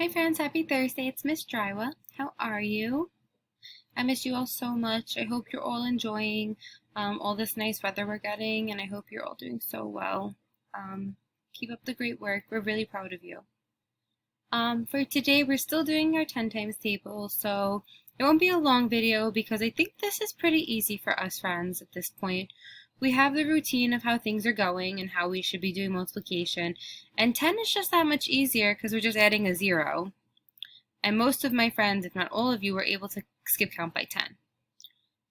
Hi friends, happy Thursday. It's Miss Drywa. How are you? I miss you all so much. I hope you're all enjoying all this nice weather we're getting, and I hope you're all doing so well. Keep up the great work. We're really proud of you. For today, we're still doing our 10 times table, so it won't be a long video because I think this is pretty easy for us friends at this point. We have the routine of how things are going and how we should be doing multiplication, and 10 is just that much easier because we're just adding a 0. And most of my friends, if not all of you, were able to skip count by 10.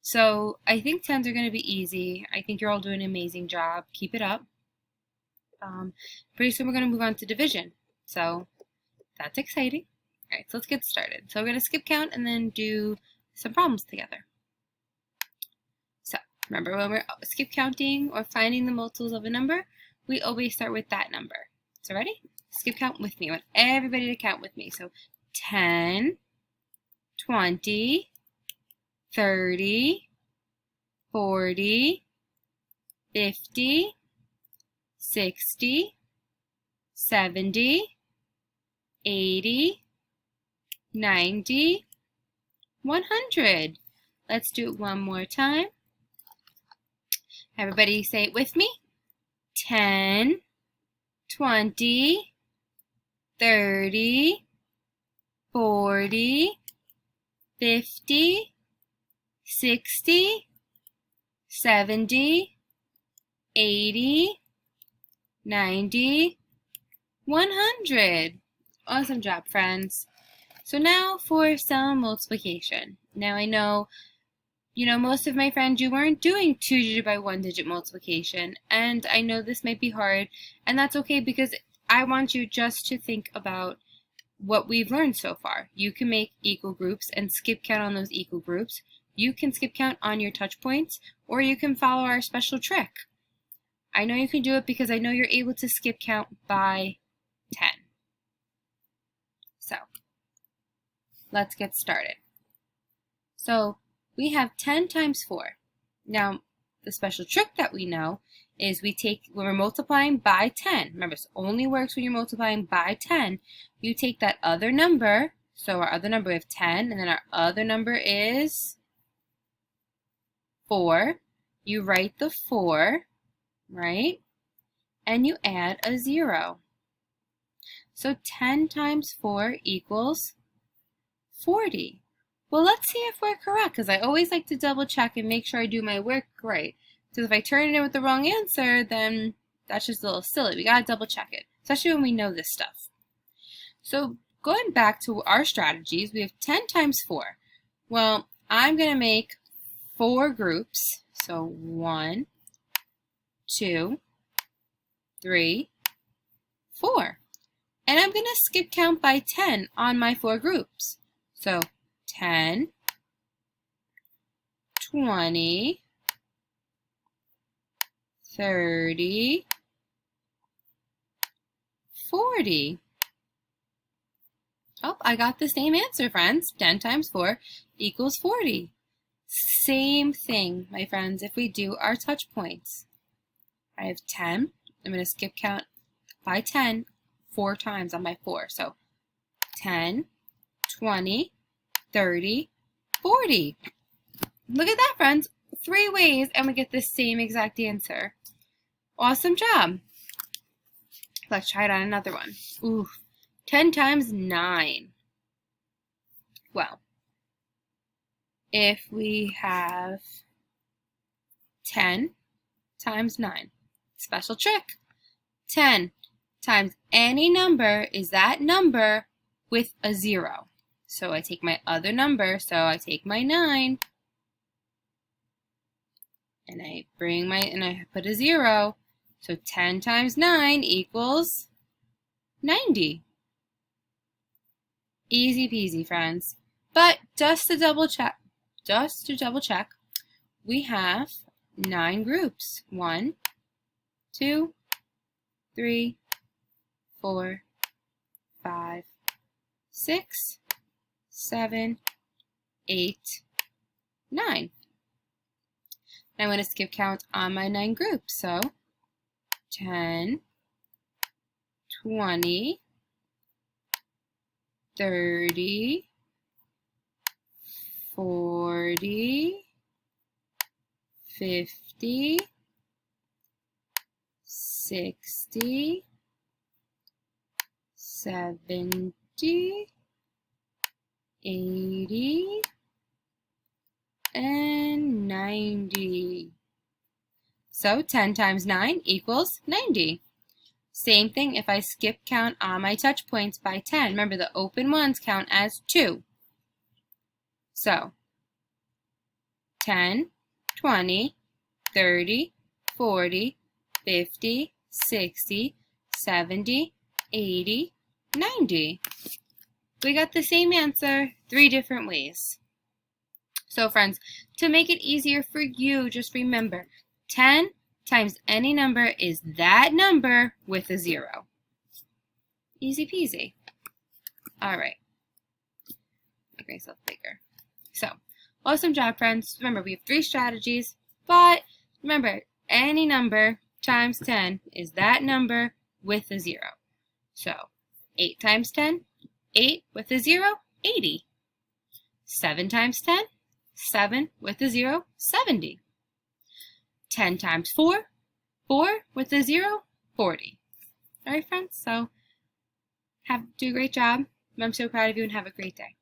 So I think 10s are going to be easy. I think you're all doing an amazing job. Keep it up. Pretty soon we're going to move on to division. So that's exciting. All right, so let's get started. So we're going to skip count and then do some problems together. So remember, when we're skip counting or finding the multiples of a number, we always start with that number. So ready? Skip count with me. I want everybody to count with me. So 10, 20, 30, 40, 50, 60, 70, 80, 90, 100. Let's do it one more time. Everybody say it with me. 10, 20, 30, 40, 50, 60, 70, 80, 90, 100. Awesome job, friends. So now for some multiplication. Now I know, most of my friends, you weren't doing 2-digit by 1-digit multiplication, and I know this might be hard, and that's okay because I want you just to think about what we've learned so far. You can make equal groups and skip count on those equal groups. You can skip count on your touch points, or you can follow our special trick. I know you can do it because I know you're able to skip count by 10. So let's get started. So we have 10 times 4. Now, the special trick that we know is when we're multiplying by 10. Remember, this only works when you're multiplying by 10. You take that other number, so our other number we have 10, and then our other number is 4. You write the 4, right? And you add a 0. So 10 times 4 equals 40. Well, let's see if we're correct, because I always like to double check and make sure I do my work right. Because if I turn it in with the wrong answer, then that's just a little silly. We gotta double check it, especially when we know this stuff. So going back to our strategies, we have 10 times 4. Well, I'm gonna make 4 groups. So 1, 2, 3, 4. And I'm gonna skip count by 10 on my 4 groups. So 10, 20, 30, 40. Oh, I got the same answer, friends. 10 times 4 equals 40. Same thing, my friends, if we do our touch points. I have 10. I'm going to skip count by 10 4 times on my 4. So 10, 20, 30, 40. Look at that, friends. 3 ways, and we get the same exact answer. Awesome job. Let's try it on another one. Ooh, 10 times 9. Well, if we have 10 times 9, special trick. 10 times any number is that number with a 0. So I take my other number, so I take my 9, and I put a 0. So 10 times 9 equals 90. Easy peasy, friends. But just to double check, we have 9 groups. 1, 2, 3, 4, 5, 6, 7, 8, 9. I'm going to skip count on my 9 groups. So 10, 20, 30, 40, 50, 60, 70, 80, and 90. So 10 times 9 equals 90. Same thing if I skip count on my touch points by 10. Remember, the open ones count as 2. So 10, 20, 30, 40, 50, 60, 70, 80, 90. We got the same answer 3 different ways. So friends, to make it easier for you, just remember 10 times any number is that number with a 0. Easy peasy. All right. Make myself bigger. So, awesome job, friends. Remember, we have 3 strategies, but remember, any number times 10 is that number with a 0. So, 8 times 10, 8 with a 0, 80. 7 times 10, 7 with a 0, 70. 10 times 4, 4 with a 0, 40. All right, friends, so do a great job. I'm so proud of you and have a great day.